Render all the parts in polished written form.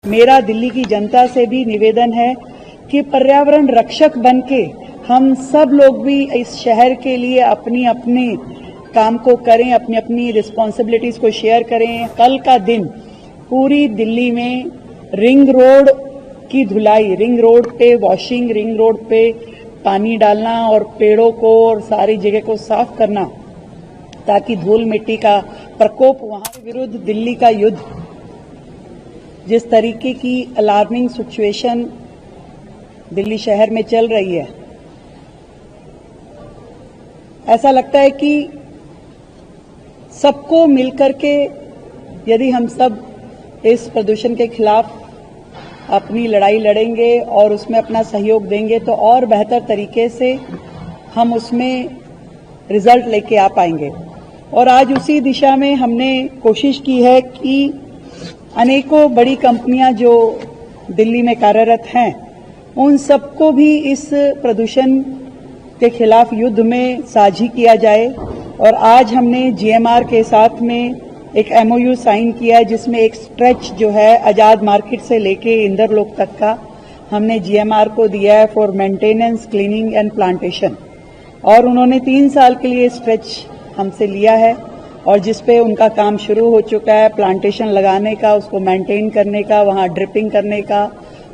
मेरा दिल्ली की जनता से भी निवेदन है कि पर्यावरण रक्षक बनके हम सब लोग भी इस शहर के लिए अपनी अपनी काम को करें, अपनी अपनी रिस्पॉन्सिबिलिटीज को शेयर करें। कल का दिन पूरी दिल्ली में रिंग रोड की धुलाई, रिंग रोड पे वॉशिंग, रिंग रोड पे पानी डालना और पेड़ों को और सारी जगह को साफ करना, ताकि धूल मिट्टी का प्रकोप वहां के विरुद्ध दिल्ली का युद्ध, जिस तरीके की अलार्मिंग सिचुएशन दिल्ली शहर में चल रही है, ऐसा लगता है कि सबको मिलकर के यदि हम सब इस प्रदूषण के खिलाफ अपनी लड़ाई लड़ेंगे और उसमें अपना सहयोग देंगे तो और बेहतर तरीके से हम उसमें रिजल्ट लेके आ पाएंगे। और आज उसी दिशा में हमने कोशिश की है कि अनेकों बड़ी कंपनियां जो दिल्ली में कार्यरत हैं, उन सबको भी इस प्रदूषण के खिलाफ युद्ध में साझी किया जाए। और आज हमने जीएमआर के साथ में एक एमओयू साइन किया है, जिसमें एक स्ट्रेच जो है आजाद मार्केट से लेके इंदरलोक तक का हमने जीएमआर को दिया है for maintenance, cleaning and plantation. और उन्होंने 3 साल के लिए स्ट्रेच हमसे लिया है और जिसपे उनका काम शुरू हो चुका है, प्लांटेशन लगाने का, उसको मेंटेन करने का, वहां ड्रिपिंग करने का,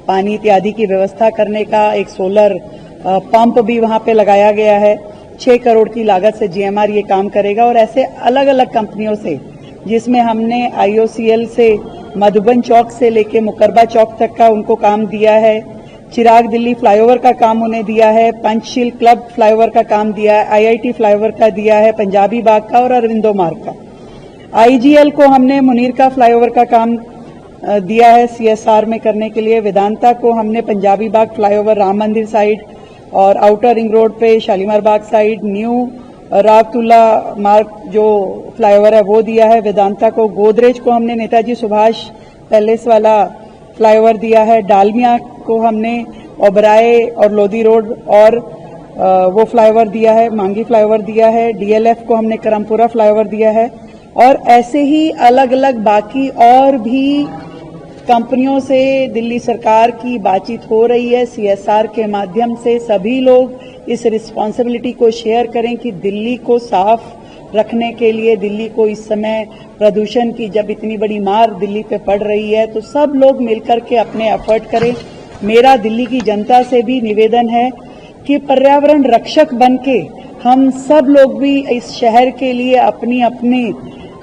पानी इत्यादि की व्यवस्था करने का, एक सोलर पंप भी वहां पे लगाया गया है। 6 करोड़ की लागत से जीएमआर ये काम करेगा। और ऐसे अलग अलग कंपनियों से, जिसमें हमने आईओसीएल से मधुबन चौक से लेके मुकरबा चौक तक का उनको काम दिया है, चिराग दिल्ली फ्लाईओवर का काम उन्हें दिया है, पंचशील क्लब फ्लाईओवर का काम दिया है, आईआईटी फ्लाईओवर का दिया है, पंजाबी बाग का और अरविंदो मार्ग का। आईजीएल को हमने मुनीर का फ्लाईओवर का काम दिया है सीएसआर में करने के लिए। वेदांता को हमने पंजाबी बाग फ्लाईओवर, राम मंदिर साइड और आउटर रिंग रोड पे शालीमार बाग साइड, न्यू रावतुल्ला मार्ग जो फ्लाईओवर है वो दिया है वेदांता को। गोदरेज को हमने नेताजी सुभाष पैलेस वाला फ्लाईओवर दिया है। डालमिया को हमने ओबराय और लोधी रोड और वो फ्लाईओवर दिया है, मांगी फ्लाईओवर दिया है। डीएलएफ को हमने करमपुरा फ्लाईओवर दिया है। और ऐसे ही अलग अलग बाकी और भी कंपनियों से दिल्ली सरकार की बातचीत हो रही है। सीएसआर के माध्यम से सभी लोग इस रिस्पॉन्सिबिलिटी को शेयर करें कि दिल्ली को साफ रखने के लिए, दिल्ली को इस समय प्रदूषण की जब इतनी बड़ी मार दिल्ली पे पड़ रही है, तो सब लोग मिलकर के अपने एफर्ट करें। मेरा दिल्ली की जनता से भी निवेदन है कि पर्यावरण रक्षक बनके हम सब लोग भी इस शहर के लिए अपनी अपनी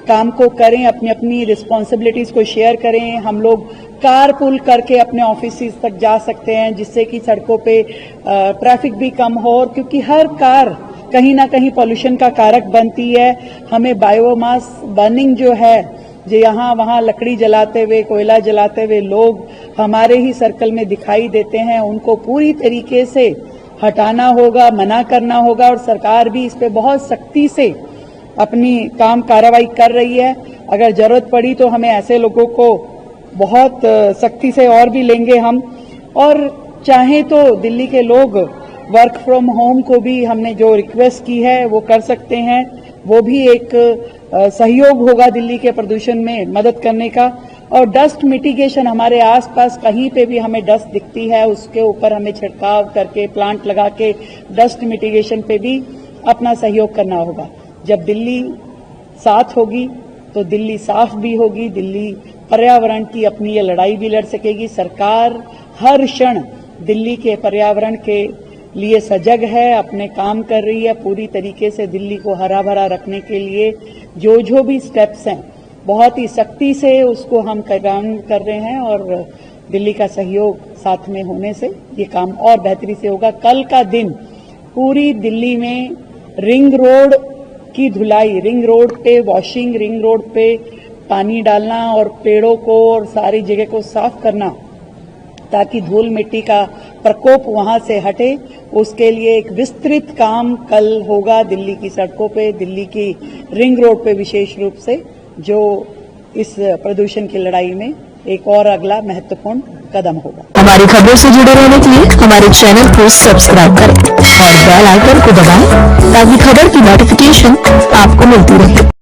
काम को करें, अपनी अपनी रिस्पॉन्सिबिलिटीज को शेयर करें। हम लोग कार पुल करके अपने ऑफिस तक जा सकते हैं, जिससे कि सड़कों पे ट्रैफिक भी कम हो। और क्योंकि हर कार कहीं ना कहीं पॉल्यूशन का कारक बनती है, हमें बायोमास बर्निंग जो है, जो यहाँ वहाँ लकड़ी जलाते हुए, कोयला जलाते हुए लोग हमारे ही सर्कल में दिखाई देते हैं, उनको पूरी तरीके से हटाना होगा, मना करना होगा। और सरकार भी इस पे बहुत सख्ती से अपनी काम कार्रवाई कर रही है। अगर जरूरत पड़ी तो हमें ऐसे लोगों को बहुत सख्ती से और भी लेंगे हम। और चाहे तो दिल्ली के लोग वर्क फ्रॉम होम को भी हमने जो रिक्वेस्ट की है वो कर सकते हैं, वो भी एक सहयोग होगा दिल्ली के प्रदूषण में मदद करने का। और डस्ट मिटिगेशन, हमारे आसपास कहीं पे भी हमें डस्ट दिखती है, उसके ऊपर हमें छिड़काव करके, प्लांट लगा के डस्ट मिटिगेशन पे भी अपना सहयोग करना होगा। जब दिल्ली साथ होगी तो दिल्ली साफ भी होगी, दिल्ली पर्यावरण की अपनी ये लड़ाई भी लड़ सकेगी। सरकार हर क्षण दिल्ली के पर्यावरण के लिए सजग है, अपने काम कर रही है पूरी तरीके से। दिल्ली को हरा भरा रखने के लिए जो भी स्टेप्स हैं, बहुत ही सख्ती से उसको हम काम कर रहे हैं। और दिल्ली का सहयोग साथ में होने से ये काम और बेहतरी से होगा। कल का दिन पूरी दिल्ली में रिंग रोड की धुलाई, रिंग रोड पे वॉशिंग, रिंग रोड पे पानी डालना और पेड़ों को और सारी जगह को साफ करना, ताकि धूल मिट्टी का प्रकोप वहां से हटे, उसके लिए एक विस्तृत काम कल होगा दिल्ली की सड़कों पे, दिल्ली की रिंग रोड पे विशेष रूप से, जो इस प्रदूषण की लड़ाई में एक और अगला महत्वपूर्ण कदम होगा। हमारी खबरों से जुड़े रहने के लिए हमारे चैनल को सब्सक्राइब करें और बेल आइकन को दबाएं, ताकि खबर की नोटिफिकेशन आपको मिलती रहे।